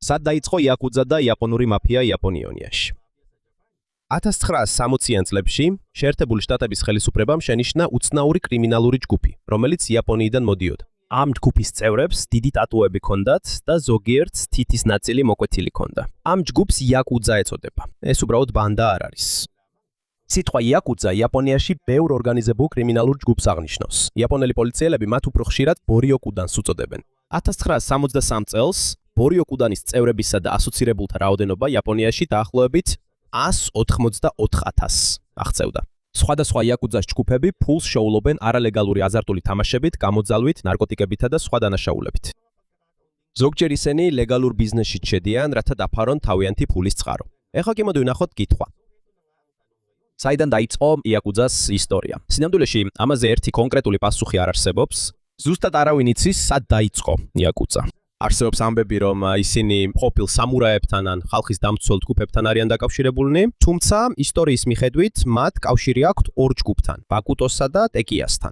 სად დაიწყო იაკუძა და იაპონური მაფია იაპონიაში? 1960-იან წლებში შეერთებული შტატების ხელისუფლებამ შენიშნა უცნაური კრიმინალური ჯგუფი, რომელიც იაპონიიდან მოდიოდა. ამ ჯგუფის წევრებს დიდი ტატუები ჰქონდათ და ზოგიერთს თითის ნაწილი მოკვეთილი ჰქონდა. ამ ჯგუფს იაკუძა ეწოდება. ეს უბრალოდ ბანდა არ არის. სიტყვა იაკუძა იაპონიაში ბევრ ორგანიზებულ კრიმინალურ ჯგუფს აღნიშნავს. იაპონელი პოლიციელები მათ უფრო ხშირად ბორიოკუდანს უწოდებენ. 1963 წელს ბორიოკუდანის წევრებისა და ასოცირებულთა რაოდენობა იაპონიაში დაახლოებით 184,000 აღწევდა. სხვადასხვა იაკუძას ჯგუფები ფულს შეულობენ არალეგალური აზარტული თამაშებით, გამოძალვით, ნარკოტიკებითა და სხვა დანაშაულებით. ზოგჯერ ისინი ლეგალურ ბიზნესში შედიან, რათა დაფარონ თავიანთი ფულის წყარო. ეხლა კი მოდი ვნახოთ კითხვა. საიდან დაიწყო იაკუძას ისტორია? სინამდვილეში ამაზე ერთი კონკრეტული პასუხი არ არსებობს. ზუსტად არავინ იცის, სად დაიწყო იაკუძა. არსებობს ამბები, რომ ისინი ყოფილ სამურაებთან ან ხალხის დამცველ ჯგუფებთან არიან დაკავშირებულნი, თუმცა ისტორიის მიხედვით მათ კავშირი აქვთ ორ ჯგუფთან, ბაკუტოსა და ტეკიასთან.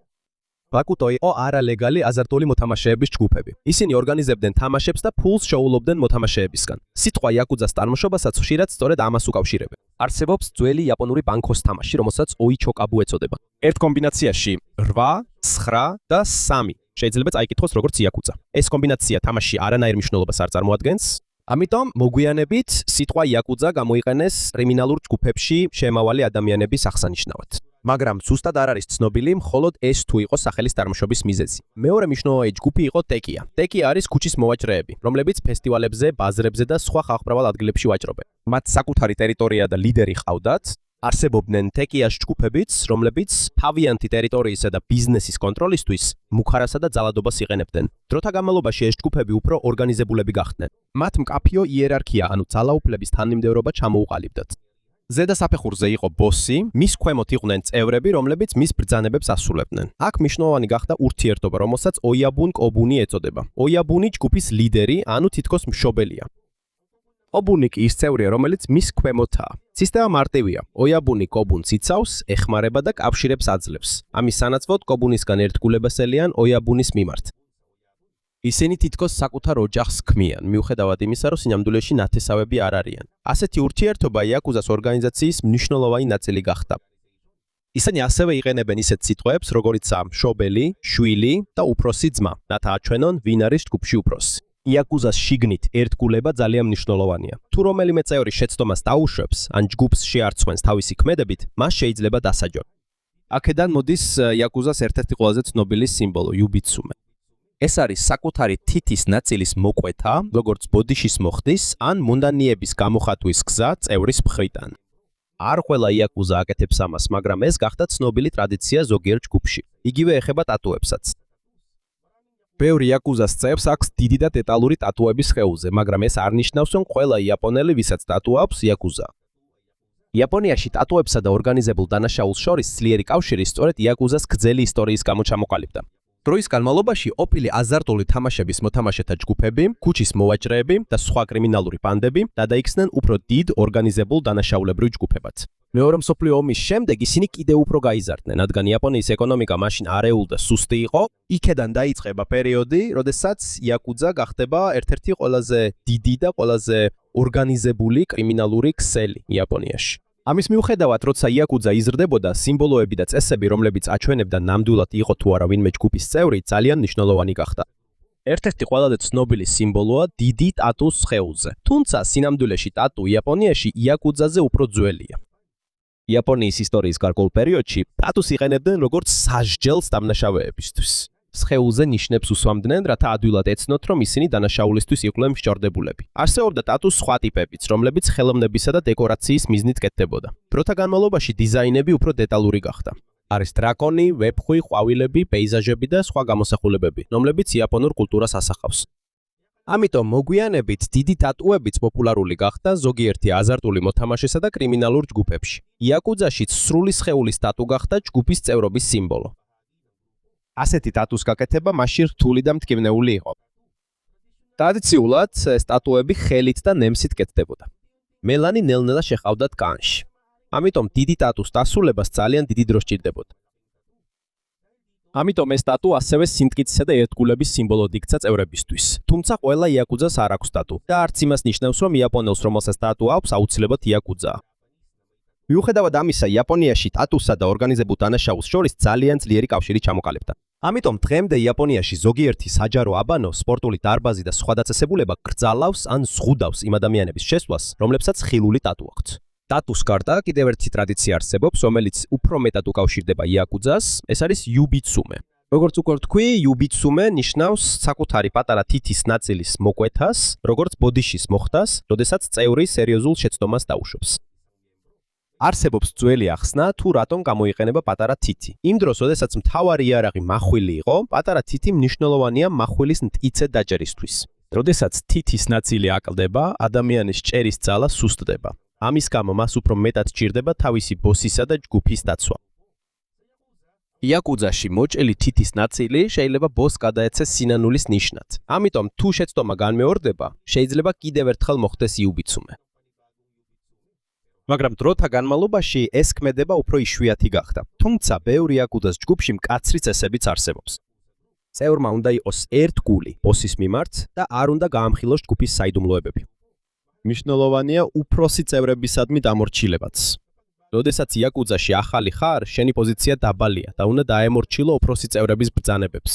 ბაკუტო იყო არალეგალი აზარტული მოთამაშეების ჯგუფები. ისინი ორგანიზებდნენ თამაშებს და ფულს შეულობდნენ მოთამაშეებისგან. სიტყვა იაკუძას წარმოშობასაც ხშირად სწორედ ამას უკავშირებენ. არსებობს ძველი იაპონური ბანკოს თამაში, რომელსაც ოიჩოკაბუ ეწოდება. ერთ კომბინაციაში 8, 9 და 3 შეიძლება წაიკითხოს როგორც იაკუძა. ეს კომბინაცია თამაში არანაირ მნიშვნელობას არ წარმოადგენს. ამიტომ მოგვიანებით სიტყვა იაკუძა გამოიყენეს კრიმინალურ ჯგუფებში შემავალი ადამიანების აღსანიშნავად. მაგრამ ზუსტად არ არის ცნობილი მხოლოდ ეს თუ იყო სახელის წარმოშობის მიზეზი. მეორე მნიშვნელოვანი ჯგუფი იყო ტეკია. ტეკია არის ქუჩის მოვაჭრეები, რომლებიც ფესტივალებზე, ბაზრებზე და სხვა ხალხმრავალ ადგილებში ვაჭრობენ. მათ საკუთარი ტერიტორია და ლიდერი ჰყავდათ. არსებობდნენ ტეკიას ჯგუფებიც, რომლებიც თავიანთი ტერიტორიისა და ბიზნესის კონტროლისთვის მუხარასა და ძალადობას იყენებდნენ. დროთა განმავლობაში ეს ჯგუფები უფრო ორგანიზებულები გახდნენ. მათ მკაფიო იერარქია, ანუ ძალაუფლების თანმიმდევრობა ჩამოუყალიბდათ. ზედა საფეხურზე იყო ბოსი, მის ქვემოთ იყვნენ წევრები, რომლებიც მის ბრძანებებს ასრულებდნენ. აქ მნიშვნელოვანი გახდა ურთიერთობა, რომელსაც ოიაბუნ კობუნი ეწოდება. ოიაბუნი ჯგუფის ლიდერი, ანუ თითქოს მშობელია. ობუნი კი ის წევრია, რომელიც მის ქვემოთაა. სისტემა მარტივია. ოიაბუნი კობუნს იცავს, ეხმარება და კავშირებს აძლევს. ამის სანაცვლოდ კობუნისგან ერთგულებას ელიან ოიაბუნის მიმართ. ისინი თითქოს საკუთარ ოჯახს ქმნიან, მიუხედავად იმისა, რომ სინამდვილეში ნათესავები არ არიან. ასეთი ურთიერთობა იაკუძას ორგანიზაციის მნიშვნელოვანი ნაწილი გახდა. ისინი ასევე იყენებენ ისეთ სიტყვებს, როგორიცაა მშობელი, შვილი და უფროსი ძმა, რათა აჩვენონ, ვინ არის ჯგუფში უფროსი. იაკუზას შიგნით ერთგულება ძალიან მნიშვნელოვანია. თუ რომელიმე წევრი შეცდომას დაუშვებს, ან ჯგუფს შეარცხვენს თავისი ქმედებით, მას შეიძლება დასაჯონ. აქედან მოდის იაკუზას ერთ-ერთი ყველაზე ცნობილი სიმბოლო, იუბიცუმე. ეს არის საკუთარი თითის ნაწილის მოკვეთა, როგორც ბოდიშის მოხდის, ან მუნდანიების გამოხატვის გზა წევრის მხრიდან. არ ყველა იაკუზა აკეთებს ამას, მაგრამ ეს გახდა ცნობილი ტრადიცია ზოგიერთ ჯგუფში. იგივე ეხება ტატუებსაც. ბევრი იაკუზას წევრს აქვს დიდი და დეტალური ტატუები სხეულზე, მაგრამ ეს არ ნიშნავს, რომ ყველა იაპონელი, ვისაც ტატუ აქვს, იაკუზა. იაპონიაში ტატუებსა და ორგანიზებულ დანაშაულს შორის ძლიერი კავშირი სწორედ იაკუზას გრძელი ისტორიის გამო ჩამოყალიბდა. დროის განმავლობაში ყოფილი აზარტული თამაშების მოთამაშეთა ჯგუფები, ქუჩის მოვაჭრეები და სხვა კრიმინალური ბანდები გადაიქცნენ უფრო დიდ ორგანიზებულ დანაშაულებრივ ჯგუფებად. მეორე მსოფლიო ომის შემდეგ ისინი კიდევ უფრო გაიზარდნენ, რადგან იაპონიის ეკონომიკა მაშინ არეულ და სუსტი იყო. იქედან დაიწყება პერიოდი, როდესაც იაკუძა გახდება ერთ-ერთი ყველაზე დიდი და ყველაზე ორგანიზებული კრიმინალური ქსელი იაპონიაში. ამის მიუხედავად, როცა იაკუძა იზრდებოდა, სიმბოლოები და წესები, რომლებიც აჩვენებდა ნამდვილად იყო თუ არა ვინმე ჯგუფის წევრი, ძალიან მნიშვნელოვანი გახდა. ერთ-ერთი ყველაზე ცნობილი სიმბოლოა დიდი ტატუ სხეულზე. თუმცა სინამდვილეში ტატუ იაპონიაში იაკუძაზე უფრო ძველია. იაპონიის ისტორიის გარკვეულ პერიოდში ტატუს იყენებდნენ როგორც სასჯელს დამნაშავეებისთვის. სხეულზე ნიშნებს უსვამდნენ, რათა ადვილად ეცნოთ, რომ ისინი დანაშაულისთვის იყვნენ მსჯავრდებულები. არსებობდა ტატუს სხვა ტიპებიც, რომლებიც ხელოვნებისა და დეკორაციის მიზნით კეთდებოდა. დროთა განმავლობაში დიზაინები უფრო დეტალური გახდა. არის დრაკონი, ვეფხვი, ყვავილები, პეიზაჟები და სხვა გამოსახულებები, რომლებიც იაპონურ კულტურას ასახავს. ამიტომ მოგვიანებით დიდი ტატუებიც პოპულარული გახდა ზოგიერთი აზარტული მოთამაშესა და კრიმინალურ ჯგუფებში. იაკუძაშიც სრული სხეულის ტატუ გახდა ჯგუფის წევრობის სიმბოლო. ასეთი ტატუს გაკეთება მასში რთული და მტკივნეული იყო. ტრადიციულად ეს ტატუები ხელით და ნემსით კეთდებოდა. მელანი ნელ-ნელა შეჰყავდათ კანში. ამიტომ დიდი ტატუს დასრულებას ძალიან დიდი დრო სჭირდებოდა. ამიტომ ეს სტატუ ასევე სიმტკიცისა და ერთგულების სიმბოლოდ იქცა წევრებისთვის. თუმცა ყველა იაკუძას არ აქვს სტატუ და არც იმას ნიშნავს, რომ იაპონელს, რომელსაც სტატუ აქვს, აუცილებლად იაკუძაა. მიუხედავად ამისა, იაპონიაში სტატუსსა და ორგანიზებულ დანაშაულს შორის ძალიან ძლიერი კავშირი ჩამოყალიბდა. ამიტომ დღემდე იაპონიაში ზოგიერთი საჯარო აბანო, სპორტული დარბაზი და სხვა დაწესებულება კრძალავს ან ზღუდავს იმ ადამიანების შესვლას, რომლებსაც ხილული სტატუ აქვთ. სტატუს გარდა კიდევ ერთი ტრადიცია არსებობს, რომელიც უფრო მეტად უკავშირდება იაკუძას, ეს არის იუბიცუმე. როგორც უკვე ვთქვი, იუბიცუმე ნიშნავს საკუთარი პატარა თითის ნაწილის მოკვეთას, როგორც ბოდიშის მოხდას, როდესაც წევრი სერიოზულ შეცდომას დაუშვებს. არსებობს ძველი ახსნა, თუ რატომ გამოიყენება პატარა თითი. იმ დროს, როდესაც მთავარი იარაღი მახვილი იყო, პატარა თითი მნიშვნელოვანია მახვილის მტკიცე დაჭერისთვის. როდესაც თითის ნაწილი აკლდება, ადამიანის ჭერის ძალა სუსტდება. ამის გამო მას უფრო მეტად სჭირდება თავისი ბოსისა და ჯგუფის დაცვა. იაკუძაში მოჭრილი თითის ნაწილი შეიძლება ბოსს გადაეცეს სინანულის ნიშნად. ამიტომ თუ შეცდომა განმეორდება, შეიძლება კიდევ ერთხელ მოხდეს იუბიცუმე. მაგრამ დროთა განმავლობაში ეს ქმედება უფრო იშვიათი გახდა. თუმცა ბევრი იაკუძას ჯგუფში მკაცრი წესებიც არსებობს. წევრმა უნდა იყოს ერთგული ბოსის მიმართ და არ უნდა გაამხილოს ჯგუფის საიდუმლოებები. მნიშვნელოვანია უფროსი წევრებისადმი დამორჩილებაც. როდესაც იაკუძაში ახალი ხარ, შენი პოზიცია დაბალია და უნდა დაემორჩილო უფროსი წევრების ბრძანებებს.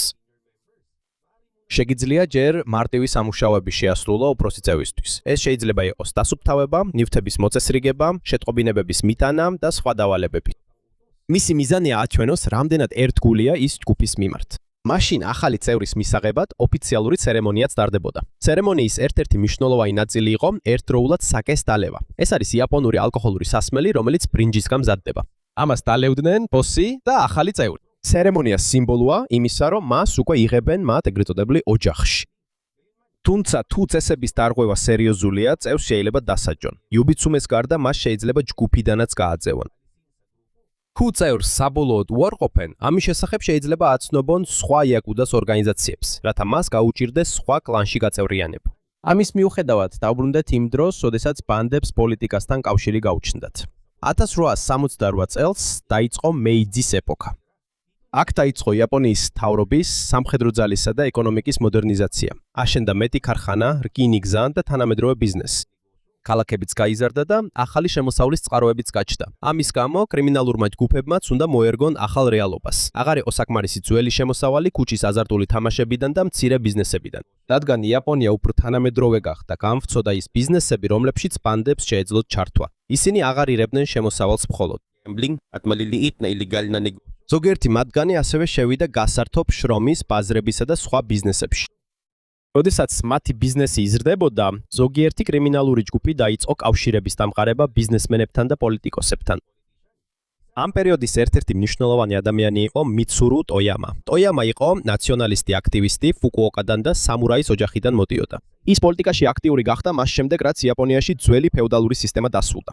შეგიძლია ჯერ მარტივი სამუშაოები შეასრულო უფროსი წევრისთვის. ეს შეიძლება იყოს დასუფთავება, ნივთების მოწესრიგება, შეტყობინებების მიტანა და სხვა დავალებები. მისი მიზანია აჩვენოს, რამდენად ერთგულია ის ჯგუფის მიმართ. მაშინ ახალი წევრის მისაღებად ოფიციალური ცერემონიაც ტარდებოდა. ცერემონიის ერთ-ერთი მნიშვნელოვანი ნაწილი იყო ერთდროულად საკეს დალევა. ეს არის იაპონური ალკოჰოლური სასმელი, რომელიც ბრინჯისგან მზადდება. ამას დალევდნენ ბოსი და ახალი წევრი. ცერემონიას სიმბოლოა იმისა, რომ მას უკვე იღებენ მათ ეგრეთ წოდებული ოჯახში. თუმცა თუ წესების დარღვევა სერიოზულია, წევრს შეიძლება დასაჯონ. იუბიცუმეს გარდა მას შეიძლება ჯგუფიდანაც გააძევონ. თუ წევრს საბოლოოდ უარყოფენ, ამის შესახებ შეიძლება აცნობონ სხვა იაკუძას ორგანიზაციებს, რათა მას გაუჭირდეს სხვა კლანში გაწევრიანება. ამის მიუხედავად დაუბრუნდეთ იმ დროს, როდესაც ბანდებს პოლიტიკასთან კავშირი გაუჩნდათ. 1868 წელს დაიწყო მეიძის ეპოქა. აქ დაიწყო იაპონიის მთავრობის, სამხედრო ძალისა და ეკონომიკის მოდერნიზაცია. აშენდა მეტი ქარხანა, რკინი გზა და თანამედროვე ბიზნესი. ქალაქებიც გაიზარდა და ახალი შემოსავლის წყაროებიც გაჩნდა. ამის გამო კრიმინალურმა ჯგუფებმაც უნდა მოერგონ ახალ რეალობას. აღარ იყო საკმარისი ძველი შემოსავალი ქუჩის აზარტული თამაშებიდან და მცირე ბიზნესებიდან. რადგან იაპონია უფრო თანამედროვე გახდა, გამვცოდა ის ბიზნესები, რომლებშიც ბანდებს შეეძლოთ ჩართვა. ისინი აღარ იღებდნენ შემოსავალს მხოლოდ. ზოგიერთი მათგანი ასევე შევიდა გასართობ შრომის, ბაზრებისა და სხვა ბიზნესებში. როდესაც მათი ბიზნესი იზრდებოდა, ზოგიერთი კრიმინალური ჯგუფი დაიწყო კავშირების დამყარება ბიზნესმენებთან და პოლიტიკოსებთან. ამ პერიოდის ერთ-ერთი მნიშვნელოვანი ადამიანი იყო მიცურუ ტოიამა. ტოიამა იყო ნაციონალისტი აქტივისტი ფუკუოკადან და სამურაის ოჯახიდან მოდიოდა. ის პოლიტიკაში აქტიური გახდა მას შემდეგ, რაც იაპონიაში ძველი ფეოდალური სისტემა დასრულდა.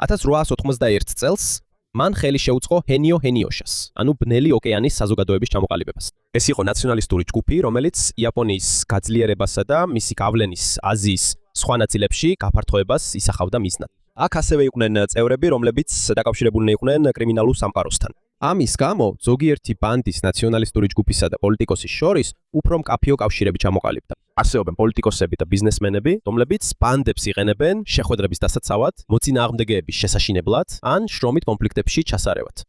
1891 წელს მან ხელი შეუწყო ჰენიო ჰენიოშას, ანუ ბნელი ოკეანის საზოგადოების ჩამოყალიბებას. ეს იყო ნაციონალისტური ჯგუფი, რომელიც იაპონიის გაძლიერებასა და მისი გავლენის აზიის სხვა ნაწილებში გაფართოებას ისახავდა მიზნად. აქ ასევე იყვნენ წევრები, რომლებიც დაკავშირებულნი იყვნენ კრიმინალურ სამყაროსთან. ამის გამო ზოგიერთი ბანდის ნაციონალისტური ჯგუფისა და პოლიტიკოსის შორის უფრო მკაფიო კავშირები ჩამოყალიბდა. არსებობენ პოლიტიკოსები და ბიზნესმენები, რომლებიც ბანდებს იყენებენ შეხვედრების დასაცავად, მოწინააღმდეგეების შესაშინებლად ან შრომით კონფლიქტებში ჩასარევად.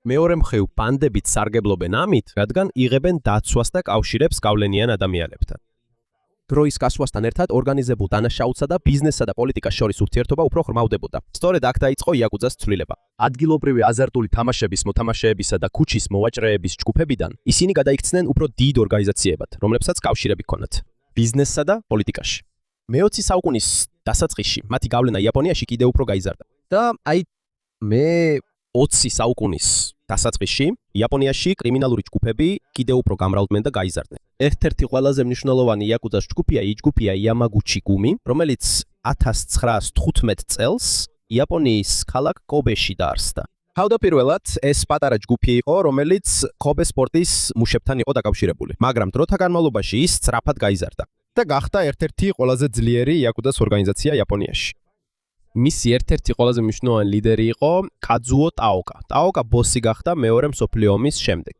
მეორე მხრივ ბანდებიც სარგებლობენ ამით, რადგან იღებენ დაცვას და კავშირებს გავლენიან ადამიანებთან. დროის გასვლასთან ერთად ორგანიზებულ დანაშაულსა და ბიზნესსა და პოლიტიკას შორის ურთიერთობა უფრო ღრმავდებოდა. სწორედ აქ დაიწყო იაკუძას ცვლილება. ადგილობრივი აზარტული თამაშების მოთამაშეებისა და ქუჩის მოვაჭრეების ჯგუფებიდან ისინი გადაიქცნენ უფრო დიდ ორგანიზაციებად, რომლებსაც კავშირები ჰქონდათ ბიზნესსა და პოლიტიკაში. მე-20 საუკუნის დასაწყისში მათი გავლენა იაპონიაში კიდევ უფრო გაიზარდა. და მე-20 საუკუნის დასაწყისში იაპონიაში კრიმინალური ჯგუფები კიდევ უფრო გამრავლდნენ და გაიზარდნენ. ერთ-ერთი ყველაზე მნიშვნელოვანი იაკუძას ჯგუფია ჯგუფია იამაგუჩი გუმი, რომელიც 1915 წელს იაპონიის ქალაქ კობეში დაარსდა. თავდაპირველად ეს პატარა ჯგუფი იყო, რომელიც კობეს სპორტის მუშებთან იყო დაკავშირებული, მაგრამ დროთა განმავლობაში ის სწრაფად გაიზარდა და გახდა ერთ-ერთი ყველაზე ძლიერი იაკუძას ორგანიზაცია იაპონიაში. მისი ერთ-ერთი ყველაზე მნიშვნელოვანი ლიდერი იყო კაძუო ტაოკა. ტაოკა ბოსი გახდა მეორე მსოფლიო ომის შემდეგ.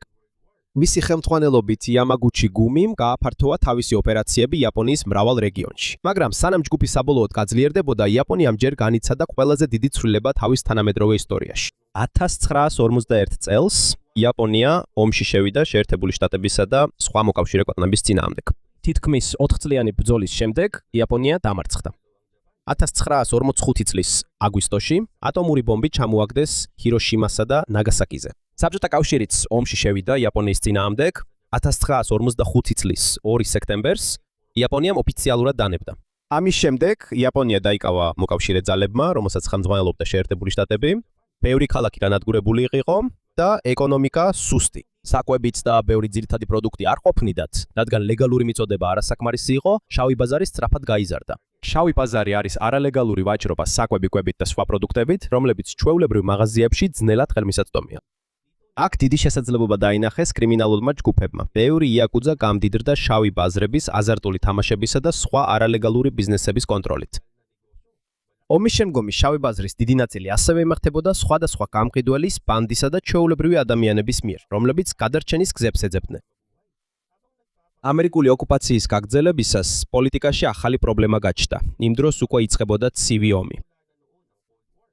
მისი ხელმძღვანელობით იამაგუჩი გუმიმ გააფართოვა თავისი ოპერაციები იაპონიის მრავალ რეგიონში. მაგრამ სანამ ჯგუფი საბოლოოდ გაძლიერდებოდა, იაპონიამ ჯერ განიცადა ყველაზე დიდი ცვლილება თავის თანამედროვე ისტორიაში. 1951 წელს იაპონია ომში შევიდა შეერთებული შტატებისა და სხვა მოკავშირე ქვეყნების წინააღმდეგ. თითქმის 4 წლიანი ბრძოლის შემდეგ იაპონია დამარცხდა. 1945 წლის აგვისტოში ატომური ბომბი ჩამოაგდეს ჰიროშიმასა და ნაგასაკიზე. საბჭოთა კავშირიც ომში შევიდა იაპონიის წინააღმდეგ. 1945 წლის 2 სექტემბერს იაპონიამ ოფიციალურად დანებდა. ამის შემდეგ იაპონია დაიკავა მოკავშირე ძალებმა, რომელსაც ხელმძღვანელობდა შეერთებული შტატები. ბევრი ქალაქი განადგურებული იყო და ეკონომიკა სუსტი. საკვებიც და ბევრი ძირითადი პროდუქტი არ ყოფნიდათ, რადგან ლეგალური მიწოდება არასაკმარისი იყო, შავი ბაზარი სწრაფად გაიზარდა. შავი ბაზარი არის არალეგალური ვაჭრობა საკვები კვებით და სხვა პროდუქტებით, რომლებიც ჩვეულებრივ მაღაზიებში ძნელად ხელმისაწვდომია. აქ დიდი შესაძლებლობა დაინახეს კრიმინალურმა ჯგუფებმა. ბევრი იაკუძა გამდიდრდა შავი ბაზრების, აზარტული თამაშებისა და სხვა არალეგალური ბიზნესების კონტროლით. ომის შემდგომი შავი ბაზრის დიდი ნაწილი ასევე იმართებოდა სხვადასხვა გამყიდველის, ბანდისა და ჩვეულებრივი ადამიანების მიერ, რომლებიც გადარჩენის გზებს ეძებდნენ. ამერიკული ოკუპაციის გაგრძელებისას პოლიტიკაში ახალი პრობლემა გაჩნდა. იმ დროს უკვე იწყებოდა ცივი ომი.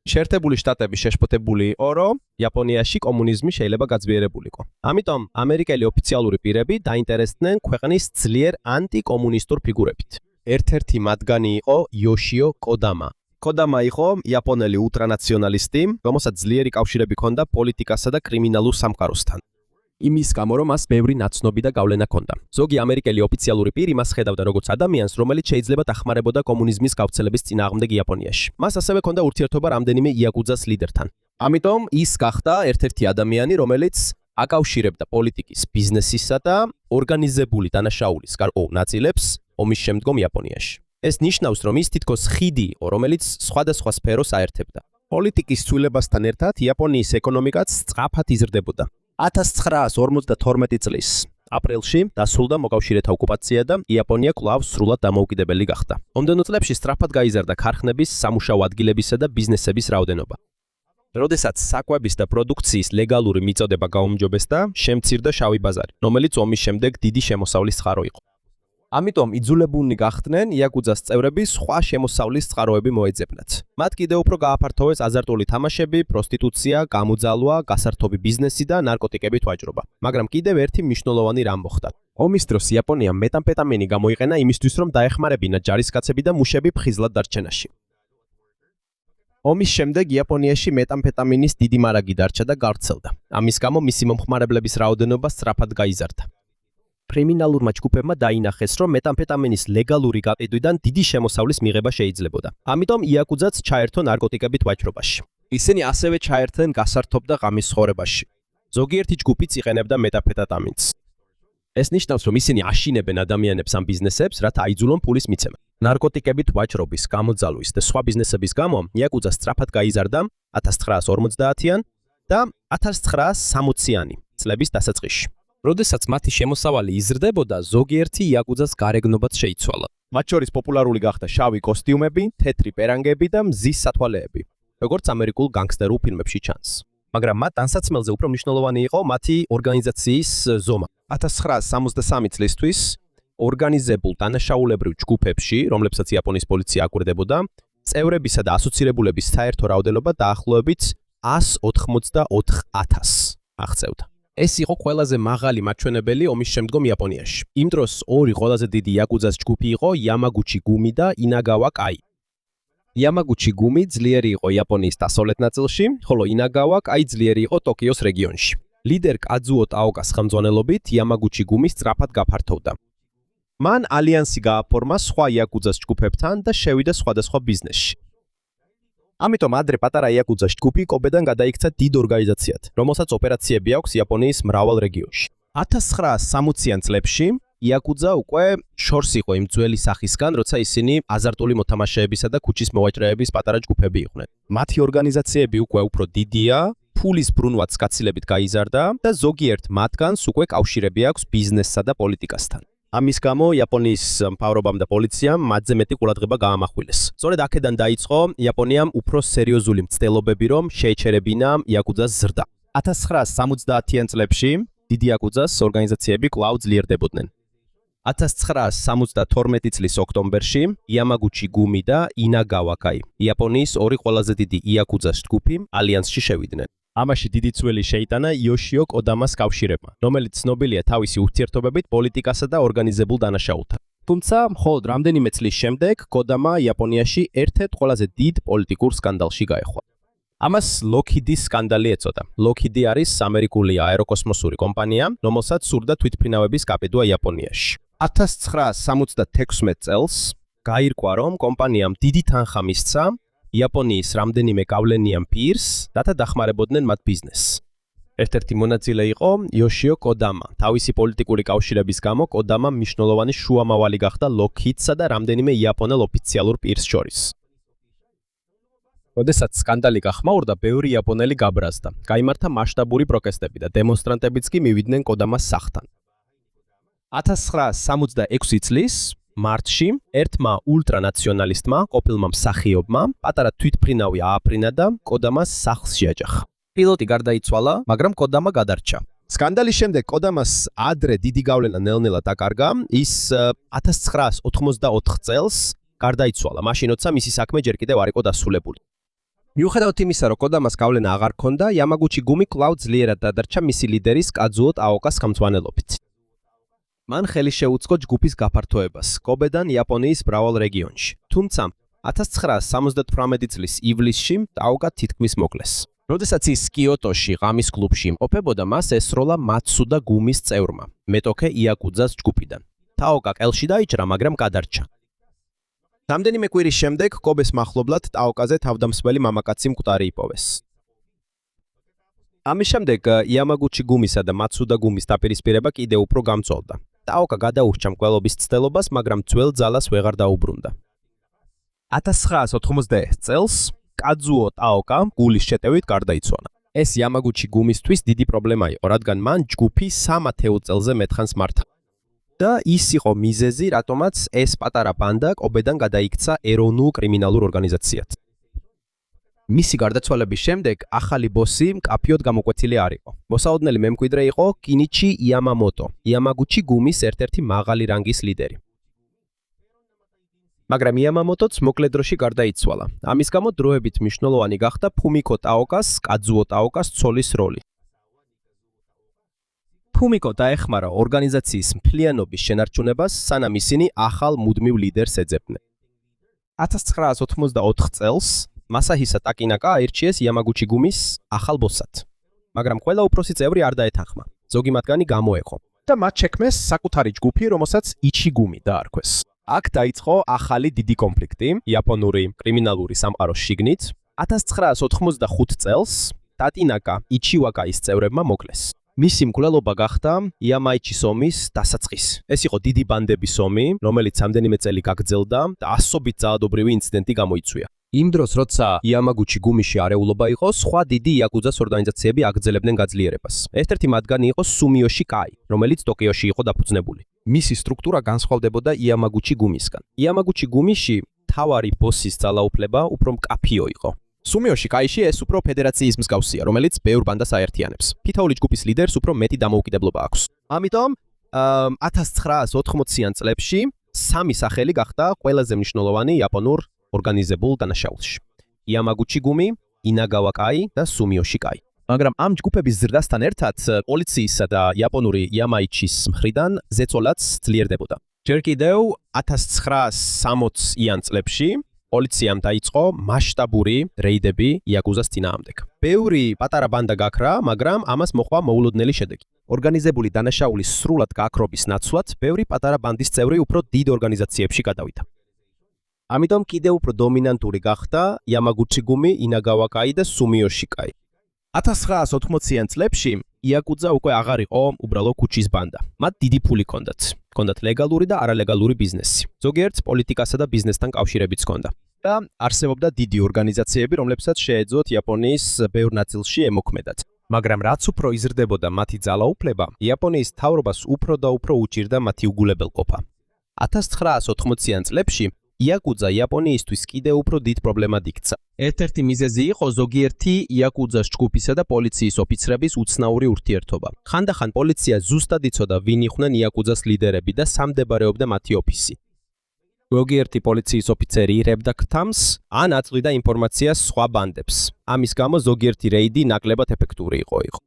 შეერთებული შტატები შეშფოთებული იყო, რომ იაპონიაში კომუნიზმი შეიძლება გაძლიერებულიყო. ამიტომ ამერიკელი ოფიციალური პირები დაინტერესდნენ ქვეყნის ძლიერ ანტიკომუნისტურ ფიგურებით. ერთ-ერთი მათგანი იყო იოშიო კოდამა. კოდამა იყო იაპონელი ულტრანაციონალისტი, რომელსაც ძლიერი კავშირები ჰქონდა პოლიტიკასა და კრიმინალურ სამყაროსთან. იმის გამო, რომ მას ბევრი ნაცნობი და გავლენა ჰქონდა. ზოგი ამერიკელი ოფიციალური პირი მას ხედავდა როგორც ადამიანს, რომელიც შეიძლება დახმარებოდა კომუნიზმის გავრცელების წინააღმდეგ იაპონიაში. მას ასევე ჰქონდა ურთიერთობა რამდენიმე იაკუძას ლიდერთან. ამიტომ ის გახდა ერთ-ერთი ადამიანი, რომელიც აკავშირებდა პოლიტიკის, ბიზნესისა და ორგანიზებული დანაშაულის გარკვეულ ნაწილებს ომის შემდგომ იაპონიაში. ეს ნიშნავს, რომ ის თითქოს ხიდი იყო, რომელიც სხვადასხვა სფეროს აერთებდა. პოლიტიკის ცვლილებასთან ერთად იაპონიის ეკონომიკაც სწრაფად იზრდებოდა. 1952 წლის აპრილში დასრულდა მოკავშირეთა ოკუპაცია და იაპონია კვლავ სრულად დამოუკიდებელი გახდა. მომდევნო წლებში სწრაფად გაიზარდა ქარხნების, სამუშაო ადგილებისა და ბიზნესების რაოდენობა. როდესაც საკვების და პროდუქციის ლეგალური მიწოდება გაუმჯობესდა, შემცირდა შავი ბაზარი, რომელიც ომის შემდეგ დიდი შემოსავლის წყარო იყო. ამიტომ იძულებულნი გახდნენ იაკუძას წევრები სხვა შემოსავლის წყაროები მოეძებნათ. მათ კიდევ უფრო გააფართოვეს აზარტული თამაშები, პროსტიტუცია, გამოძალვა, გასართობი ბიზნესი და ნარკოტიკებით ვაჭრობა. მაგრამ კიდევ ერთი მნიშვნელოვანი რამ მოხდა. ომის დროს იაპონიამ მეტამფეტამინი გამოიყენა იმისთვის, რომ დაეხმარებინა ჯარისკაცები და მუშები ფხიზლად დარჩენაში. ომის შემდეგ იაპონიაში მეტამფეტამინის დიდი მარაგი დარჩა და გავრცელდა. ამის გამო მისი მომხმარებლების რაოდენობა სწრაფად გაიზარდა. კრიმინალურმა ჯგუფებმა დაინახეს, რომ მეტამფეტამინის ლეგალური გაყიდვიდან დიდი შემოსავლის მიღება შეიძლებოდა. ამიტომ იაკუძაც ჩაერთო ნარკოტიკებით ვაჭრობაში. ისინი ასევე ჩაერთნენ გასართობ და ღამის ცხოვრებაში. ზოგიერთი ჯგუფიც იყენებდა მეტამფეტამინს. ეს ნიშნავს, რომ ისინი აშინებენ ადამიანებს ამ ბიზნესებს, რათა აიძულონ პულის მიცემა. ნარკოტიკებით ვაჭრობის, გამოძალვის და სხვა ბიზნესების გამო იაკუძა სწრაფად გაიზარდა 1950-იან და 1960-იანი წლების დასაწყისში. როდესაც მათი შემოსავალი იზრდებოდა, ზოგიერთი იაკუძას გარეგნობაც შეიცვალა. მათ შორის პოპულარული გახდა შავი კოსტიუმები, თეთრი პერანგები და მზის სათვალეები, როგორც ამერიკულ განგსტერულ ფილმებში ჩანს. მაგრამ მათ ტანსაცმელზე უფრო მნიშვნელოვანი იყო მათი ორგანიზაციის ზომა. 1963 წლისთვის ორგანიზებულ დანაშაულებრივ ჯგუფებში, რომლებსაც იაპონიის პოლიცია აკვირდებოდა, წევრებისა და ასოცირებულების საერთო რაოდენობა დაახლოებით 184,000 აღწევდა. ეს იყო ყველაზე მაღალი მაჩვენებელი ომის შემდგომ იაპონიაში. იმ დროს ორი ყველაზე დიდი იაკუძას ჯგუფი იყო იამაგუჩი გუმი და ინაგავა კაი. იამაგუჩი გუმი ძლიერი იყო იაპონიის დასავლეთ ნაწილში, ხოლო ინაგავა კაი ძლიერი იყო ტოკიოს რეგიონში. ლიდერ კაძუო ტაოკას ხელმძღვანელობით იამაგუჩი გუმი სწრაფად გაფართოვდა. მან ალიანსი გააფორმა სხვა იაკუძას ჯგუფებთან და შევიდა სხვადასხვა ბიზნესში. ამიტომ ადრე პატარა იაკუძას ჯგუფი კობედან გადაიქცა დიდ ორგანიზაციად, რომელსაც ოპერაციები აქვს იაპონიის მრავალ რეგიონში. 1960-იან წლებში იაკუძა უკვე შორს იყო იმ ძველი სახისგან, როცა ისინი აზარტული მოთამაშეებისა და ქუჩის მოვაჭრეების პატარა ჯგუფები იყვნენ. მათი ორგანიზაციები უკვე უფრო დიდია, ფულის ბრუნვაც გაცილებით გაიზარდა და ზოგიერთ მათგანს უკვე კავშირები აქვს ბიზნესსა და პოლიტიკასთან. ამის გამო იაპონიის მთავრობამ და პოლიციამ მათზე მეტი ყურადღება გაამახვილეს. სწორედ აქედან დაიწყო იაპონიამ უფრო სერიოზული მცდელობები, რომ შეეჩერებინა იაკუძას ზრდა. 1970-იან წლებში დიდი იაკუძას ორგანიზაციები კვლავ ძლიერდებოდნენ. 1972 წლის ოქტომბერში იამაგუჩი გუმი და ინაგავა კაი, იაპონიის ორი ყველაზე დიდი იაკუძას ჯგუფი ალიანსში შევიდნენ. ამაში დიდი წვლილი შეიტანა იოშიო კოდამას კავშირებმა, რომელიც ცნობილია თავისი ურთიერთობებით პოლიტიკასა და ორგანიზებულ დანაშაულთან. თუმცა, მხოლოდ რამდენიმე წლის შემდეგ კოდამა იაპონიაში ერთ-ერთ ყველაზე დიდ პოლიტიკურ სკანდალში გაეხვა. ამას ლოქიდის სკანდალი ეწოდა. ლოქიდი არის ამერიკული აეროკოსმოსური კომპანია, რომელსაც სურდა თვითმფრინავების გაბედვა იაპონიაში. 1976 წელს გაირკვა, რომ კომპანიამ დიდი თანხა მისცა იაპონიის რამდენიმე გავლენიან პირს, რათა დახმარებოდნენ მათ ბიზნესს. ერთ-ერთი მონაწილე იყო იოშიო კოდამა. თავისი პოლიტიკური კავშირების გამო კოდამა მნიშვნელოვანი შუამავალი გახდა ლოქიდსა და რამდენიმე იაპონელ ოფიციალურ პირს შორის. როდესაც სკანდალი გახმაურდა, ბევრი იაპონელი გაბრაზდა. გაიმართა მასშტაბური პროტესტები და დემონსტრანტებიც კი მივიდნენ კოდამას სახლთან. 1976 წლის მარტში ერთმა ულტრანაციონალისტმა, ყოფილმა მსახიობმა, პატარა თვითმფრინავი ააფრინა და კოდამას სახლს შეაჯახა. პილოტი გარდაიცვალა, მაგრამ კოდამა გადარჩა. სკანდალის შემდეგ კოდამას ადრე დიდი გავლენა ნელ-ნელა დაკარგა, ის 1984 წელს გარდაიცვალა, მაშინ როცა მისი საქმე ჯერ კიდევ არ იყო დასრულებული. მიუხედავად იმისა, რომ კოდამას გავლენა აღარ ჰქონდა, იამაგუჩი გუმი კვლავ ძლიერად დადარჩა მისი ლიდერის კაძუო ტაოკას ხელმძღვანელობით. მან ხელი შეუწყო ჯგუფის გაფართოებას კობედან იაპონიის მრავალ რეგიონში. თუმცა 1978 წლის ივლისში ტაოკა თითქმის მოკლეს. როდესაც ის კიოტოში ღამის კლუბში იმყოფებოდა, მას ესროლა მაცუდა გუმის წევრმა, მეტოქე იაკუძას ჯგუფიდან. ტაოკა ყელში დაიჭრა, მაგრამ გადარჩა. რამდენიმე კვირის შემდეგ კობეს მახლობლად ტაოკაზე თავდამსხმელი მამაკაცი მკვდარი იპოვეს. ამის შემდეგ იამაგუჩი გუმისა და მაცუდა გუმის დაპირისპირება კიდევ უფრო გამწოლდა. ტაოკა გადაურჩა მკვლელობის ცდელობას, მაგრამ ძველ ძალას ვეღარ დაუბრუნდა. 1991 წელს კაძუო ტაოკა გულის შეტევით გარდაიცვალა. ეს იამაგუჩი გუმისთვის დიდი პრობლემა იყო, რადგან მან ჯგუფი 3 ათეულ წელზე მეთხანს მართა. და ის იყო მიზეზი, რატომაც ეს პატარა ბანდა კობედან გადაიქცა ეროვნულ კრიმინალურ ორგანიზაციად. მისი გარდაცვალების შემდეგ ახალი ბოსი მკაფიოდ გამოკვეთილი არ იყო. მოსაოდნელი მემკვიდრე იყო კინიჩი იამამოტო, იამაგუჩი გუმის ერთ-ერთი მაღალი რანგის ლიდერი. მაგრამ იამამოტოც მოკლე დროში გარდაიცვალა. ამის გამო დროებით მნიშვნელოვანი გახდა ფუმიკო ტაოკას, კაძუო ტაოკას ცოლის როლი. ფუმიკო დაეხმარა ორგანიზაციის მთლიანობის შენარჩუნებას, სანამ ისინი ახალ მუდმივ ლიდერს ეძებდნენ. 1984 წელს მასაჰისა ტაკინაკა აირჩიეს იამაგუჩი გუმის ახალ ბოსად. მაგრამ ყველა უფროსი წევრი არ დაეთანხმა. ზოგი მათგანი გამოეყო და მათ შექმნეს საკუთარი ჯგუფი, რომელსაც იჩიგუმი დაარქვეს. აქ დაიწყო ახალი დიდი კონფლიქტი იაპონური კრიმინალური სამყაროს შიგნით. 1985 წელს ტატინაკა იჩივაკაის წევრებმა მოკლეს. მისი მკვლელობა გახდა იამაიჩის ომის დასაწყისი. ეს იყო დიდი ბანდების ომი, რომელიც რამდენიმე წელი გაგრძელდა და ასობით ძალადობრივი ინციდენტი გამოიწვია. იმ დროს, როცა იამაგუჩი გუმიში არეულობა იყო, სხვა დიდი იაკუძას ორგანიზაციები აგრძელებდნენ გაძლიერებას. ერთ-ერთი მათგანი იყო სუმიოში კაი, რომელიც ტოკიოში იყო დაფუძნებული. მისი სტრუქტურა განსხვავდებოდა იამაგუჩი გუმისგან. იამაგუჩი გუმიში თავარი ბოსის ძალაუფლება უფრო მკაფიო იყო. სუმიოში კაიში ეს უფრო ფედერაციის მსგავსია, რომელიც ბევრ ბანდას აერთიანებს. თითოეული ჯგუფის ლიდერს უფრო მეტი დამოუკიდებლობა აქვს. ამიტომ 1980-იან წლებში სამი სახელი გახდა ყველაზე მნიშვნელოვანი იაპონურ ორგანიზებულ დანაშაულში. იამაგუჩი გუმი, ინაგავა კაი და სუმიოში კაი. მაგრამ ამ ჯგუფების ზრდასთან ერთად პოლიციისა და იაპონური იამაიჩის მხრიდან ზეწოლაც ძლიერდებოდა. ჯერ კიდევ 1960-იან წლებში პოლიციამ დაიწყო მასშტაბური რეიდები იაკუზას წინააღმდეგ. ბევრი პატარა ბანდა გაქრა, მაგრამ ამას მოჰყვა მოულოდნელი შედეგი. ორგანიზებული დანაშაულის სრულად გაქრობის ნაცვლად, ბევრი პატარა ბანდის წევრი უფრო დიდ ორგანიზაციებში გადავიდა. ამიტომ კიდევ უფრო დომინანტური გახდა იამაგუჩი გუმი, ინაგავა კაი და სუმიოში კაი. 1980-იან წლებში იაკუძა უკვე აღარ იყო უბრალო ქუჩის ბანდა. მათ დიდი ფული ჰქონდათ. ჰქონდათ ლეგალური და არალეგალური ბიზნესი. ზოგიერთ პოლიტიკასა და ბიზნესთან კავშირებიც ჰქონდა. და არსებობდა დიდი ორგანიზაციები, რომლებსაც შეეძლოთ იაპონიის ბევრ ნაწილში ემოქმედათ. მაგრამ რაც უფრო იზრდებოდა მათი ძალაუფლება, იაპონიის მთავრობას უფრო და უფრო უჭირდა მათი უგულებელყოფა. 1980-იან წლებში იაკუძა იაპონიისთვის კიდევ უფრო დიდ პრობლემად იქცა. ერთ-ერთი მიზეზი იყო ზოგიერთი იაკუძას ჯგუფისა და პოლიციის ოფიცრების უცნაური ურთიერთობა. ხანდახან პოლიცია ზუსტად იცოდა, ვინ იყვნენ იაკუძას ლიდერები და სამ მდებარეობდა მათი ოფისი. ზოგიერთი პოლიციის ოფიცერი ირებდა ქთამს, ან აწვდიდა ინფორმაციას სხვა ბანდებს. ამის გამო ზოგიერთი რეიდი ნაკლებად ეფექტური იყო.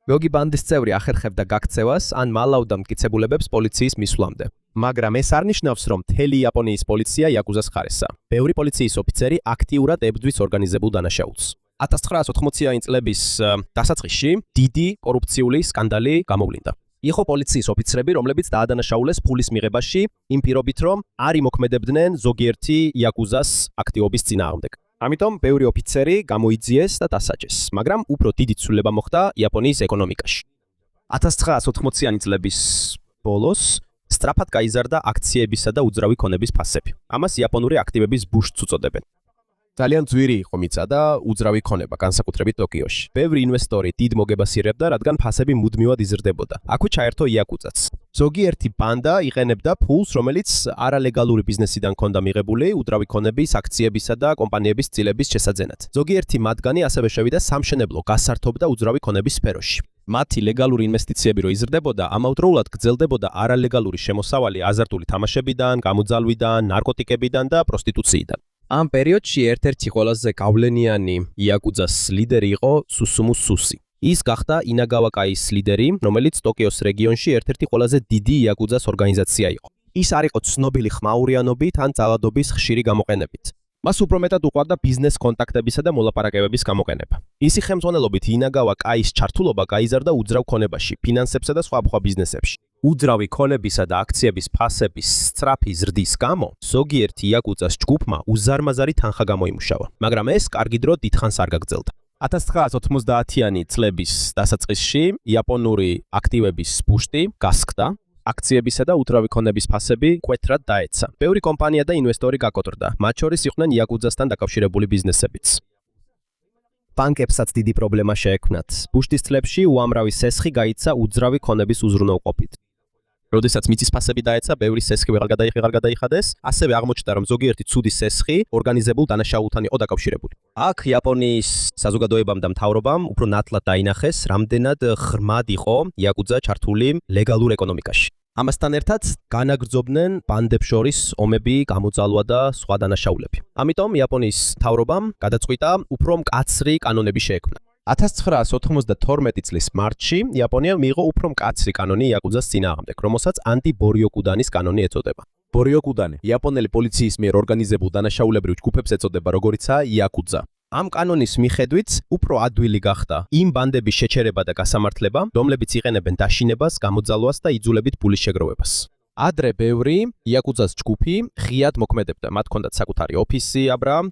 ზოგი ბანდის წევრი ახერხებდა გაქცევას ან მალავდა მტკიცებულებებს პოლიციის მისვლამდე. მაგრამ ეს არ ნიშნავს, რომ მთელი იაპონიის პოლიცია იაკუზას ხარესა. ბევრი პოლიციის ოფიცერი აქტიურად ებრძვის ორგანიზებულ დანაშაულს. 1980-იანი წლების დასაწყისში დიდი კორუფციული სკანდალი გამოვლინდა. იყო პოლიციის ოფიცრები, რომლებიც დაადანაშაულეს ფულის მიღებაში, იმ პირობით, რომ არ იმოქმედებდნენ ზოგიერთი იაკუზას აქტივობის წინააღმდეგ. ამიტომ ბევრი ოფიცერი გამოიძიეს და დასაჯეს, მაგრამ უფრო დიდი ცვლილება მოხდა იაპონიის ეკონომიკაში. 1980-იანი წლების ბოლოს სწრაფად გაიზარდა აქციებისა და უძრავი ქონების ფასები. ამას იაპონური აქტივების ბუშტს უწოდებენ. ძალიან ძვირი იყო მიწა და უძრავი ქონება, განსაკუთრებით ტოკიოში. ბევრი ინვესტორი დიდ მოგებას იღებდა, რადგან ფასები მუდმივად იზრდებოდა. აქვე ჩაერთო იაკუძაც. ზოგიერთი ბანდა იყენებდა ფულს, რომელიც არალეგალური ბიზნესიდან ჰქონდა მიღებული უძრავი ქონების, აქციებისა და კომპანიების წილების შესაძენად. ზოგიერთი მათგანი ასევე შევიდა სამშენებლო, გასართობ და უძრავი ქონების სფეროში. მათი ლეგალური ინვესტიციები რო იზრდებოდა, ამავდროულად გრძელდებოდა არალეგალური შემოსავალი აზარტული თამაშებიდან, გამოძალვიდან, ნარკოტიკებიდან და პროსტიტუციიდან. ამ პერიოდში ერთ-ერთი ყველაზე გავლენიანი იაკუძას ლიდერი იყო სუსუმუ სუსი. ის გახდა ინაგავა-კაის ლიდერი, რომელიც ტოკიოს რეგიონში ერთ-ერთი ყველაზე დიდი იაკუძას ორგანიზაცია იყო. ის არ იყო ცნობილი ხმაურიანობით ან ძალადობის ხშირი გამოყენებით. მას უფრო მეტად უყვარდა ბიზნეს კონტაქტებისა და მოლაპარაკებების გამოყენება. ისი ხელმძღვანელობით ინაგავა-კაის ჩართულობა გაიზარდა უძრავ ქონებაში, ფინანსებსა და სხვა ბიზნესებში. უძრავი ქონებისა და აქციების ფასების სწრაფი ზრდის გამო, ზოგიერთი იაკუძას ჯგუფმა უზარმაზარი თანხა გამოიმუშავა, მაგრამ ეს კარგი დრო დიდხანს არ გაგრძელდა. 1990-იანი წლების დასაწყისში იაპონური აქტივების ბუშტი გასკდა, აქციებისა და უძრავი ქონების ფასები მკვეთრად დაეცა. ბევრი კომპანია და ინვესტორი გაკოტრდა, მათ შორის იყვნენ იაკუძასთან დაკავშირებული ბიზნესებიც. ბანკებსაც დიდი პრობლემა შეექმნათ. ბუშტის წლებში უამრავი სესხი გაიცა უძრავი ქონების უზრუნველყოფით. როდესაც მიწის ფასები დაეცა, ბევრი სესხი ვეღარ გადაიხადეს, ასევე აღმოჩნდა, რომ ზოგიერთი ცუდი სესხი ორგანიზებულ დანაშაულთან იყო დაკავშირებული. აქ იაპონიის საზოგადოებამ და მთავრობამ უფრო ნათლად დაინახეს, რამდენად ღრმად იყო იაკუძა ჩართული ლეგალურ ეკონომიკაში. ამასთან ერთად განაგრძობდნენ ბანდებს შორის ომები, გამოძალვა და სხვა დანაშაულები. ამიტომ იაპონიის მთავრობამ გადაწყვიტა უფრო მკაცრი კანონები შეექმნა. 1992 წლის მარტში იაპონიამ მიიღო უფრო მკაცრი კანონი იაკუძას წინააღმდეგ, რომელსაც ანტი-ბორიოკუდანის კანონი ეწოდება. ბორიოკუდანი იაპონელი პოლიციის მიერ ორგანიზებულ დანაშაულებრივ ჯგუფებს ეწოდება, როგორიცაა იაკუძა. ამ კანონის მიხედვით უფრო ადვილი გახდა იმ ბანდების შეჩერება და გასამართლება, რომლებიც იყენებენ დაშინებას, გამოძალვას და იძულებით ფულის შეგროვებას. ადრე ბევრი იაკუძას ჯგუფი ღიად მოქმედებდა, მათ ჰქონდათ საკუთარი ოფისი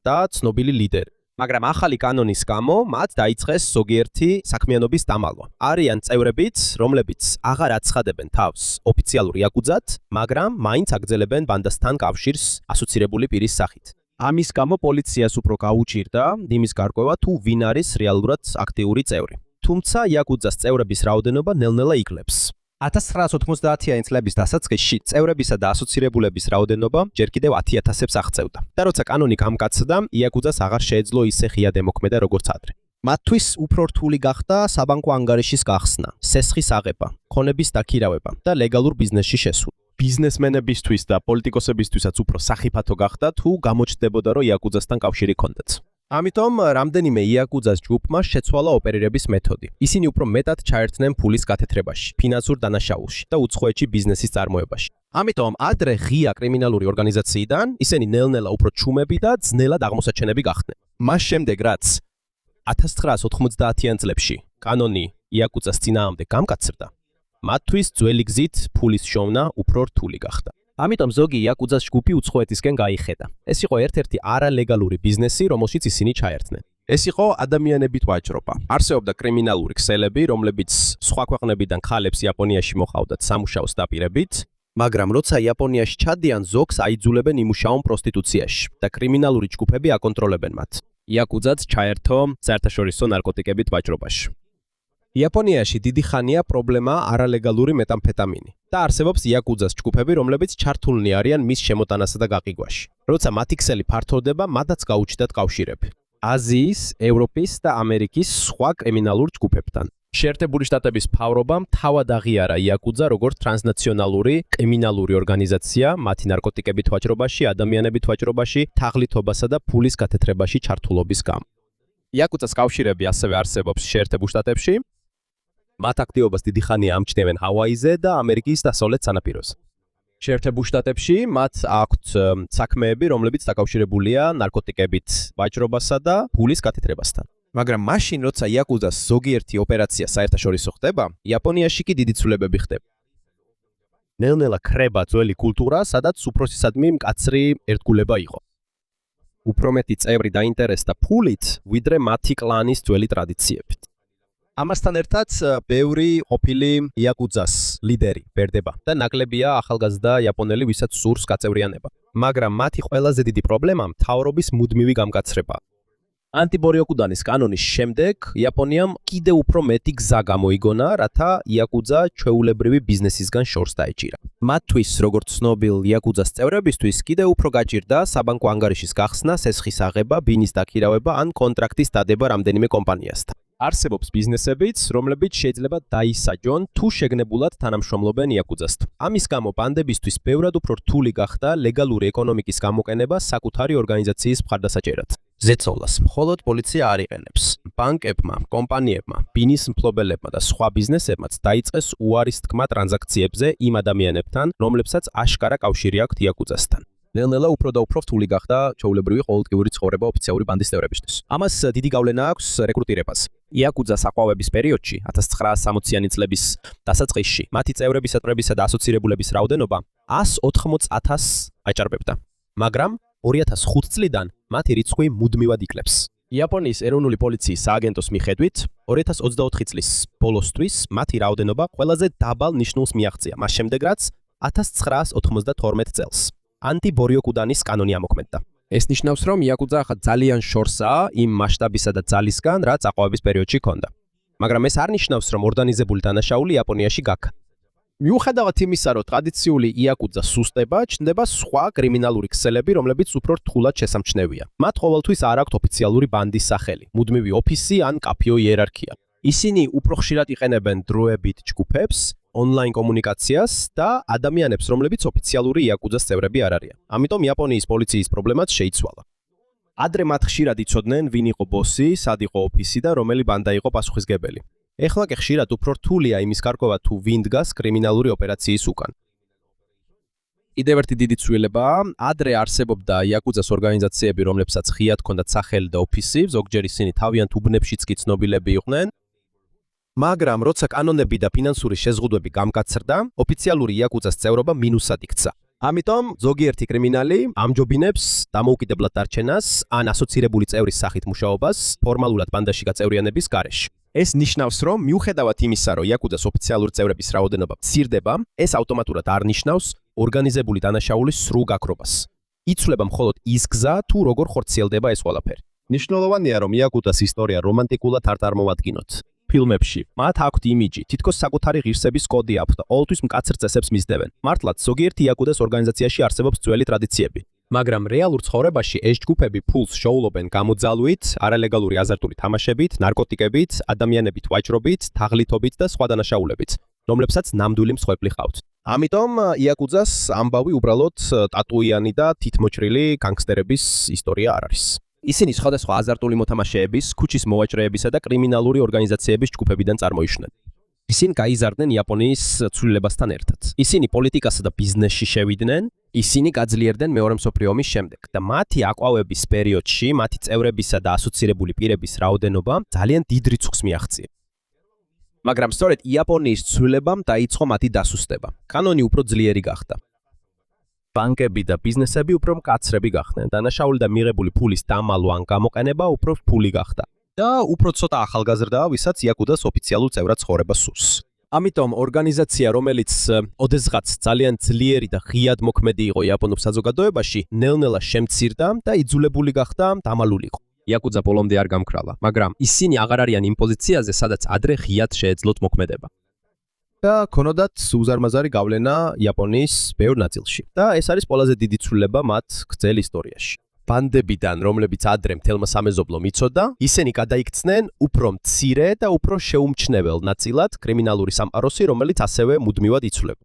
და ცნობილი ლიდერი. მაგრამ ახალი კანონის გამო მათ დაიწყეს ზოგიერთი საქმიანობის დამალვა. არიან წევრებიც, რომლებიც აღარ აცხადებენ თავს ოფიციალურ იაკუძად, მაგრამ მაინც აგრძელებენ ბანდასთან კავშირს ასოცირებული პირის სახით. ამის გამო პოლიციას უფრო გაუჭირდა იმის გარკვევა, თუ ვინ არის რეალურად აქტიური წევრი. თუმცა იაკუძას წევრების რაოდენობა ნელ-ნელა იკლებს. 1990-იანი წლების დასაწყისში წევრებისა და ასოცირებულების რაოდენობა ჯერ კიდევ 10,000-ს აღწევდა. და როცა კანონი გამკაცდა, იაკუძას აღარ შეეძლო ისე ღიად ემოქმედა როგორც ადრე. მათთვის უფრო რთული გახდა საბანკო ანგარიშის გახსნა, სესხის აღება, ქონების დაქირავება და ლეგალურ ბიზნესში შესვლა. ბიზნესმენებისთვის და პოლიტიკოსებისთვისაც უფრო სახიფათო გახდა, თუ გამოჩნდებოდა, რომ იაკუძასთან კავშირი ჰქონდათ. ამიტომ რამდენიმე იაკუძას ჯგუფმა შეცვალა ოპერირების მეთოდი. ისინი უფრო მეტად ჩაერთნენ ფულის გათეთრებაში, ფინანსურ დანაშაულში და უცხოეთში ბიზნესის წარმოებაში. ამიტომ ადრე ღია კრიმინალური ორგანიზაციიდან ისინი ნელ-ნელა უფრო ჩუმები და ძნელად აღმოსაჩენები გახდნენ. მას შემდეგ, რაც 1990-იან წლებში კანონი იაკუძას წინააღმდეგ გამკაცრდა, მათთვის ძველი გზით ფულის შოვნა უფრო რთული გახდა. ამიტომ ზოგი იაკუძას ჯგუფი უცხოეთისკენ გაიხედა. ეს იყო ერთ-ერთი არალეგალური ბიზნესი, რომელშიც ისინი ჩაერთნენ. ეს იყო ადამიანებით ვაჭრობა. არსებობდა კრიმინალური ქსელები, რომლებიც სხვა ქვეყნებიდან ხალებს იაპონიაში მოყავდათ სამუშაოს დაპირებით, მაგრამ როცა იაპონიაში ჩადიან, ზოგს აიძულებენ იმუშაონ პროსტიტუციაში და კრიმინალური ჯგუფები აკონტროლებენ მათ. იაკუძაც ჩაერთო საერთაშორისო ნარკოტიკებით ვაჭრობაში. იაპონიაში დიდი ხანია პრობლემაა არალეგალური მეტამფეტამინი და არსებობს იაკუძას ჯგუფები, რომლებიც ჩართულნი არიან მის შემოტანასა და გაყიდვაში. როცა მათი ქსელი ფართოვდება, მათაც გაუჩნდათ კავშირები აზიის, ევროპის და ამერიკის სხვა კრიმინალურ ჯგუფებთან. შეერთებული შტატების მთავრობამ თავად აღიარა იაკუძა როგორც ტრანსნაციონალური კრიმინალური ორგანიზაცია, მათი ნარკოტიკებით ვაჭრობაში, ადამიანებით ვაჭრობაში, თაღლითობასა და ფულის გათეთრებაში ჩართულობის გამო. იაკუძას კავშირები ასევე არსებობს შეერთებულ შტატებში. მათ აქტივობას დიდი ხანია ამჩნევენ ჰავაიზე და ამერიკის დასავლეთ სანაპიროზე. შეერთებულ შტატებში მათ აქვთ საქმეები, რომლებიც დაკავშირებულია ნარკოტიკებით ვაჭრობასა და ფულის გათეთრებასთან. მაგრამ მაშინ, როცა იაკუძას ზოგიერთი ოპერაცია საერთაშორისო ხდება, იაპონიაში კი დიდი ცვლილებები ხდება. ნელ-ნელა ქრება ძველი კულტურა, სადაც უფროსისადმი მკაცრი ერთგულება იყო. უფრო მეტი წევრი დაინტერესდა ფულით, ვიდრე მათი კლანის ძველი ტრადიციებით. ამასთან ერთად, ბევრი ყოფილი იაკუძას ლიდერი ბერდება და ნაკლებია ახალგაზრდა იაპონელი, ვისაც სურს გაწევრიანება. მაგრამ მათი ყველაზე დიდი პრობლემა მთავრობის მუდმივი გამკაცრება. ანტიბორიოკუდანის კანონის შემდეგ იაპონიამ კიდევ უფრო მეტი გზა გამოიგონა, რათა იაკუძა ჩვეულებრივი ბიზნესისგან შორს დაეჭირა. მათთვის, როგორც ცნობილ იაკუძას წევრებისთვის, კიდევ უფრო გაჭირდა საბანკო ანგარიშის გახსნა, სესხის აღება, ბინის დაქირავება ან კონტრაქტის დადება რამდენიმე კომპანიასთან. არსებობს ბიზნესებიც, რომლებიც შეიძლება დაისაჯონ თუ შეგნებულად თანამშრომლობენ იაკუძასთან. ამის გამო ბანდებისთვის ბევრად უფრო რთული გახდა ლეგალური ეკონომიკის გამოყენება საკუთარი ორგანიზაციის მხარდასაჭერად. ზეწოლას მხოლოდ პოლიცია არ იყენებს. ბანკებმა, კომპანიებმა, ბინის მფლობელებმა და სხვა ბიზნესებმაც დაიწყეს უარის თქმა ტრანზაქციებზე იმ ადამიანებთან, რომლებსაც აშკარა კავშირი აქვთ იაკუძასთან. ნელ-ნელა უფრო და უფრო რთული გახდა ჩვეულებრივი ყოველდღიური ცხოვრება ოფიციალური ბანდის წევრებისთვის. ამას დიდი გავლენა აქვს რეკრუტირებას. იაკუძას აყვავების პერიოდში 1960-იანი წლების დასაწყისში მათი წევრების, წევრებისა და ასოცირებულების რაოდენობა 180,000 აჭარბებდა. მაგრამ 2005 წლიდან მათი რიცხვი მუდმივად იკლებს. იაპონიის ეროვნული პოლიციის სააგენტოს მიხედვით, 2024 წლის ბოლოსთვის მათი რაოდენობა ყველაზე დაბალ ნიშნულს მიაღწია, მას შემდეგ რაც 1992 წელს ანტიბორიოკუდანის კანონი ამოქმედდა. ეს ნიშნავს, რომ იაკუძა ახლა ძალიან შორსაა იმ მასშტაბისა და ძალისგან, რაც აყვავების პერიოდში ჰქონდა. მაგრამ ეს არ ნიშნავს, რომ ორგანიზებული დანაშაული იაპონიაში გაქა. მიუხედავად იმისა, რომ ტრადიციული იაკუძა სუსტება, ჩნდება სხვა კრიმინალური ქსელები, რომლებიც უფრო რთულად შესამჩნევია. მათ ყოველთვის არ აქვთ ოფიციალური ბანდის სახელი, მუდმივი ოფისი ან კაფეო იერარქია. ისინი უფრო ხშირად იყენებენ დროებით ჯგუფებს, ონლაინ კომუნიკაციას და ადამიანებს, რომლებიც ოფიციალური იაკუძას წევრები არ არიან. ამიტომ იაპონიის პოლიციის პრობლემაც შეიცვალა. ადრე მათ ხშირად იცოდნენ, ვინ იყო ბოსი, სად იყო ოფისი და რომელი ბანდა იყო პასუხისგებელი. ეხლა კი ხშირად უფრო რთულია იმის გარკვევა, თუ ვინ დგას კრიმინალური ოპერაციის უკან. კიდევ ერთი დიდი ცვლილებაა, ადრე არსებობდა იაკუძას ორგანიზაციები, რომლებსაც ღიად ჰქონდათ სახელი და ოფისი, ზოგჯერ ისინი თავიანთ უბნებშიც კი ცნობილები იყვნენ. მაგრამ როცა კანონები და ფინანსური შეზღუდვები გამკაცრდა, ოფიციალური იაკუძას წევრობა მინუსად იქცა. ამიტომ ზოგიერთი კრიმინალი ამჯობინებს დამოუკიდებლად დარჩენას ან ასოცირებული წევრის სახით მუშაობას ფორმალურად ბანდაში გაწევრიანების გარეშე. ეს ნიშნავს, რომ მიუხედავად იმისა, რომ იაკუძას ოფიციალური წევრების რაოდენობა მცირდება, ეს ავტომატურად არ ნიშნავს ორგანიზებული დანაშაულის სრულ გაქრობას. იცვლება მხოლოდ ის გზა, თუ როგორ ხორციელდება ეს ყველაფერი. მნიშვნელოვანია, რომ იაკუძას ისტორია რომანტიკულად არ წარმოვადგინოთ. ფილმებში მათ აქვთ იმიჯი, თითქოს საკუთარი ღირსების კოდი აქვთ და ყოველთვის მკაცრ წესებს მისდევენ. მართლაც, ზოგიერთი იაკუძას ორგანიზაციაში არსებობს ძველი ტრადიციები. მაგრამ რეალურ ცხოვრებაში ეს ჯგუფები ფულს შოულობენ გამოძალვით, არალეგალური აზარტული თამაშებით, ნარკოტიკებით, ადამიანებით ვაჭრობით, თაღლითობით და სხვა დანაშაულებით, რომლებსაც ნამდვილი მსხვერპლი ჰყავთ. ამიტომ იაკუძას ამბავი უბრალოდ ტატუიანი და თითმოჭრილი განგსტერების ისტორია არ არის. ისინი სხვადასხვა აზარტული მოთამაშეების, ქუჩის მოვაჭრეებისა და კრიმინალური ორგანიზაციების ჯგუფებიდან წარმოიშნენ. ისინი გაიზარდნენ იაპონიის ცვლილებასთან ერთად. ისინი პოლიტიკასა და ბიზნესში შევიდნენ, ისინი გაძლიერდნენ მეორე მსოფლიო ომის შემდეგ და მათი აყვავების პერიოდში მათი წევრებისა და ასოცირებული პირების რაოდენობა ძალიან დიდ რიცხვს მიაღწია. მაგრამ სწორედ იაპონიის ცვლილებამ დაიწყო მათი დასუსტება. კანონი უფრო ძლიერი გახდა. ბანკები და ბიზნესები უფრო მკაცრები გახდნენ. დანაშაული და მიღებული ფულის დამალვა ან გამოყენება უფრო რთული გახდა. და უფრო ცოტა ახალგაზრდაა, ვისაც იაკუძას ოფიციალურ წევრად ცხოვრება სურს. ამიტომ ორგანიზაცია, რომელიც ოდესღაც ძალიან ძლიერი და ღიად მოქმედი იყო იაპონურ საზოგადოებაში, ნელ-ნელა შემცირდა და იძულებული გახდა დამალულიყო. იაკუძა ბოლომდე არ გამქრალა, მაგრამ ისინი აღარ არიან იმ პოზიციაზე, სადაც ადრე ღიად შეეძლოთ მოქმედება. და ქონოდათ უზარმაზარი გავლენა იაპონიის ბევრ ნაწილში. და ეს არის ყველაზე დიდი ცვლილება მათ გრძელ ისტორიაში. ბანდებიდან, რომლებიც ადრე მთელმა სამეზობლომ იცოდა, ისინი გადაიქცნენ უფრო მცირე და უფრო შეუმჩნევლ ნაწილად კრიმინალური სამყაროსი, რომელიც ასევე მუდმივად იცვლება.